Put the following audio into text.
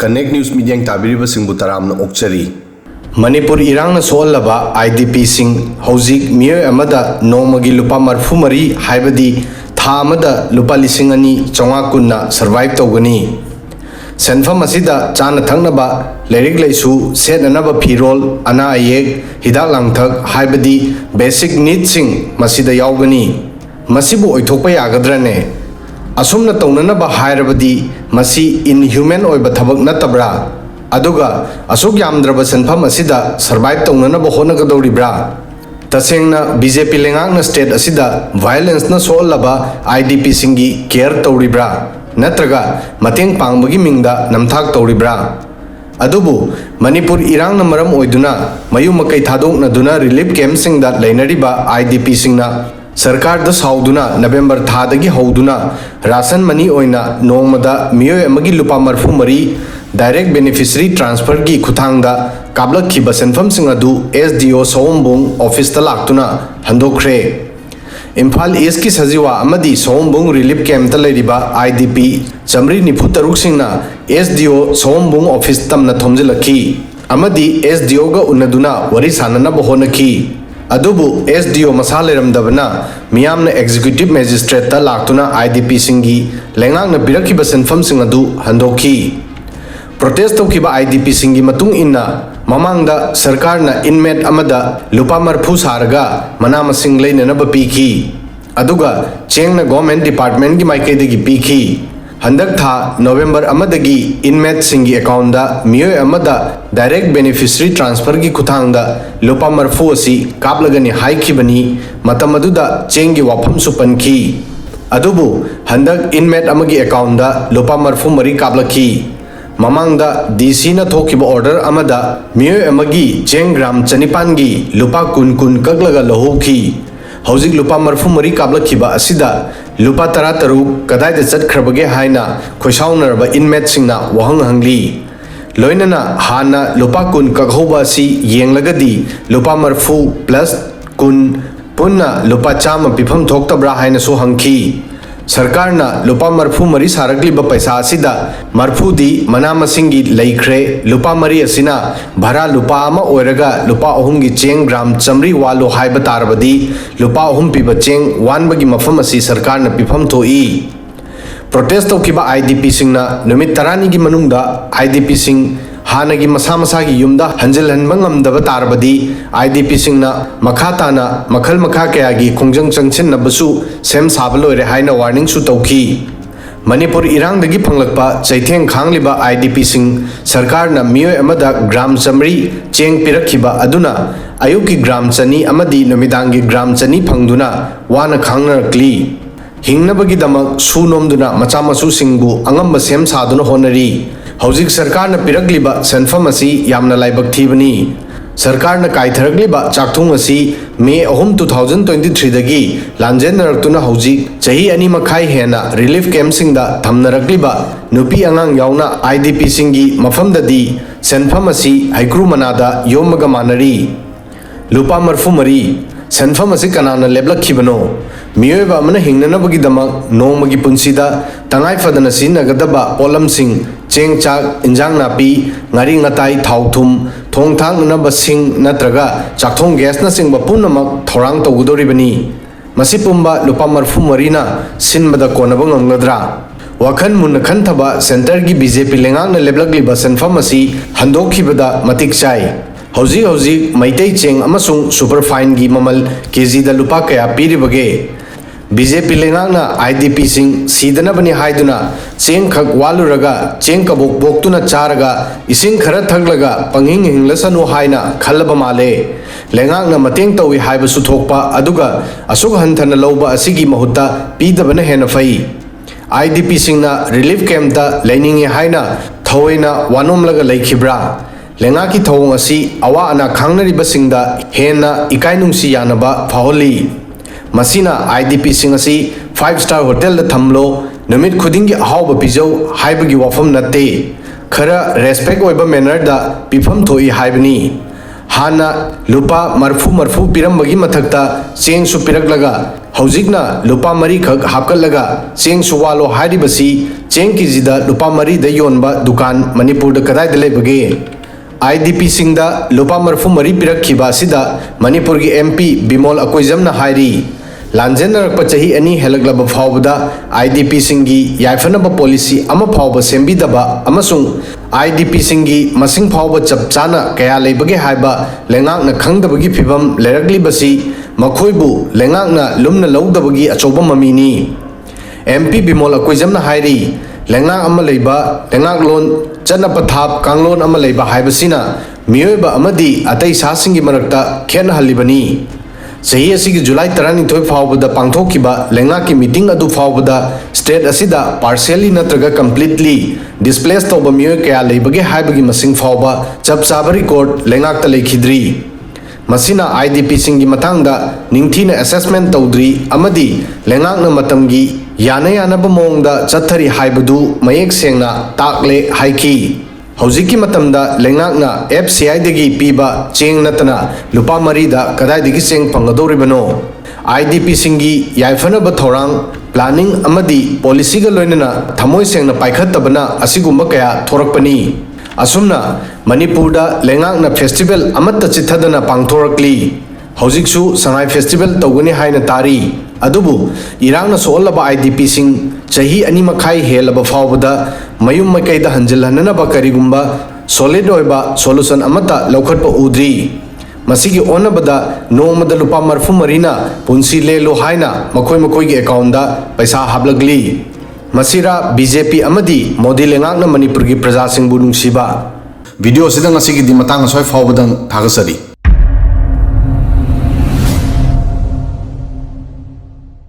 Connect News Media Tabiriba Singutaram Okchari. Manipur Irang Solaba IDP Sing Hosik Mir Amada Nongmagi Lupa Marfumari Haibadi Thamada Lupa Lisingani Chongakuna survive Togani. Senfa Masida Chana Tangnaba Lyric Laisu said another Pirol Ana Ayek Hida Langthak Haibadi Basic Needs Sing Masida Yaugani Masibu Oitopa Yagadrane Asumna Tonanaba Hairabadi Masi inhuman or Batabak Natabra Aduga Asuk Yamdraba Senfam Asida survive Tonanaba Honagadoribra Tasengna BJP Lengana state Asida violence na solaba IDP Singi care Toribra Natraga Mateng Pangmagi Mingda Namthak Toribra Adubu Manipur Irang Namaram Oiduna Mayu Makai Thadok Naduna relief camp sing that Lainariba IDP Singna Sarkar the Sauduna November Thadagi Hoduna Rasan Mani Oina Nongmada Mio Emagi Lupa Marfumari direct beneficiary transfer gi Kutangda Kabla Kibasen from Singadu SDO Sombung office Talaktuna Handokre Impal Eski Saziwa Amadi Sombung relief camp Taleriba IDP Chamri Niputaruk Singna SDO Sombung office Tamna Tomzilaki Amadi SDO ga Unaduna Warisanana Bohonaki Adubu SDO Masaleram Davana Miamna Executive Magistrate Talaktuna IDP Singi Lengang na Birakiba Senfam Singadu Handoki Protest of Kiba IDP Singi Matung Inna Mamangda Sarkar na inmate Amada Lupa Marfu Sarga Manama Singlay na Piki Aduga Cheng na Government Department gi Maikadegi Piki Handak Tha November Amadagi inmate Singi account da Mio Amada direct beneficiary transfer gi Kutangda Lupa Marfu Asi Kaplagani Haiki Bani Matamaduda Chengi Wapam Supanki Adubu Handak inmate Amagi account da Lupa Marfu Mari Kaplaki Mamangda DC na Thokiba order Amada Mio Amagi Cheng Gram Chanipangi Lupa Kun Kaglaga Lohoki Housing Lupa Marfu Mari Kablakiba Asida Lupa Tarataru Kadai the Zat Krabage Haina Kwesauner ba inmate Singna Wahang Hangli Loinana Hana Lupa Kun Kaghoba Si Yenglagadi Lupa Marfu plus Kun Punna Lupa Chama Pipam Toktabra Haina So Hangki Sarkarna Lupa Marfu Mari Saragli ba Paisa Asida Marfu di Manama Singi Laikre Lupa Mari Asina Bhara Lupa Ama Oiraga Lupa Ohungi Cheng Gram Chamri Walo Haiba Tarbadi Lupa Ohum Piba Cheng Wan Bagi Mafamasi Sarkarna Pipam Toi Protest of Kiba IDP Singna Numit Tarani gi Manungda IDP Sing Hanagi Masamasagi Yumda Hanjil Hanbangam Dava Tarbadi IDP Singna Makatana Makal Makakayagi Kungjang Changchin Nabasu Sem Sabalo Rehaina warning su Tauki Manipur Irang Dagi Panglakpa Chaiteng Khangliba IDP Sing Sarkar na Mio Amada Gram Chamri Cheng Pirakiba Aduna Ayuki Gram Chani Amadi Namidangi Gram Chani Pangduna Wana Khangnar Kli Hingnabagi Damak Sunomduna Machamasu Singbu Angamba Sem Saduna Honari Housing Sarkar na Piragliba Senfamasi Yamna Laibak Thibani Sarkar na Kaitharagliba Chakthung Asi May 2023 dagi Lanjen Naratuna Housing Chahi Ani Makai Hena Relief Camp Singda Thamnaragliba Nupi Angang Yauna IDP Singi Mafam Dadi Senfamasi Haikru Manada Yomaga Manari Lupa Marfu Mari Senfamasi Kanana Lebla Kibano Mioeba Mana Hingnanabagi Damak Nongmagi Punsida Tangai Fadana Sinagadaba Polam Sing Cheng Chak Injang Napi Ngari Ngatai Thauthum Thong Thang Naba Sing Natraga Chakthong Gas na Sing Bapunamak Thorang Togudoribani Masipumba Lupa Marfu Marina Sinbada Konabang Ngadra Wakan Munakanthaba Center gi BJP Lengang na Leblagliba Senfamasi Handokibada Matik Chai Hauzi Maitei Cheng Amasung Superfine gi Mamal KG da Lupa Kaya Piribage BJP Lengangna IDP Sing Sidana Bani Haiduna Cheng Khak Waluraga Cheng Kabok Boktuna Charaga Ising Khara Thaglaga Panging Hinglasanu Haina Khalaba Male Lengangna Mateng Tawi Haiba Suthokpa Aduga Asuk Hantana Loba Asigi Mahutta Pidabana Hena Fai IDP Singna Relief Camp da Lainingi Haina Thawena Wanomlaga Laikibra Lengaki Thawong Asi Awa Ana Khangnariba Singda Hena Ikainungsi Yanaba Phaholi Masina IDP Singasi 5-star hotel da thamlo Numit Khudingi Ahauba Pijau Haibagi Wafam Nate Khara respect oiba manner da Pifam Thoi Haibani Hana Lupa Marfu Pirambagi Mathakta Cheng Su Piraklaga हौजिकना लुपा मरी खक हापकलगा Cheng सुवालो हारिबसी Cheng केजीदा लुपा मरी the योनबा दुकान Manipur the कदाय the लेबगे IDP सिंगदा लुपा मरफु मरी पिरखिबा सिदा मणिपुर की MP Bimol अकोइजमना हाइरी लांजेनरक चही अनि हेलगलब फावबदा IDP सिंगी याइफनब policy अमा फावब सेंबिदबा अमसुंग IDP सिंगी मसिंग फावब चपचाना कया लेबगे हाइबा लेंगाकना खंगदबगी फिबम लेरगलिबसी मखोइबु लेंगाकना लुमना लौदबगी अचौब ममीनी MP बिमोल अकोइजमना हाइरी लेंगाक अमा लेबा लेंगाक लोन चना पथाप कांगलोन अमा लेबा हाइबसिना मियोइबा अमदी अतै सासिंगी मरक्ता खेनहलिबनी सही असिगी जुलाई 12 फावबदा पांगथोकिबा लेंगाकी मीटिंग अदु फावबदा स्टेट असिदा पार्शियली नत्रगा कंप्लीटली डिस्प्लेस तौबा मियोइ कया लेबगे हाइबगी मसिंग फावबा चपचाबा रिकॉर्ड लेंगाकता लेखिद्री मसिना IDP सिंगी मतांगदा निंगथीना असेसमेंट तौद्री अमदी लेंगाकना मतमगी याना यानबा मोंगदा चथरी हाइबदु मयेक सेंगना ताकले हाइकी हौजिकी मतमदा लेंगाकना FCI दगी पीबा चेंग नतना लुपा मरीदा कदाइदगी चेंग फंगदौरिबनो IDP सिंगी याइफनब थौरांग प्लानिंग अमदी पॉलिसीगा लोइनना थमोय सेंगना पाइखतबना असिगुम्बा कया थोरकपनी असुमना मणिपुरदा लेंगाकना फेस्टिवल अमत्ता चिथदना पांगथोरकली हौजिकसु संगाई फेस्टिवल तौगनी हाइना तारी अदुबु इरांगना सोलबा IDP सिंग चही अनि मखाई हेलब फावबदा मयुम मकैदा हंजलहननबा करिगुम्बा सॉलिड ओइबा सोल्यूशन अमत्ता लौखटपा उद्री मसिगी ओनबदा नोंगमदा लुपा मरफु मरीना पुंसी लेलो हाइना मखोय मखोयगी अकाउंटदा पैसा हाबलगली मसिरा BJP अमदी मोदी लेंगाकना मणिपुर की प्रजा सिंबु नुंगसिबा वीडियो सिदा ngasi gi di matang soi fawbadan thagasari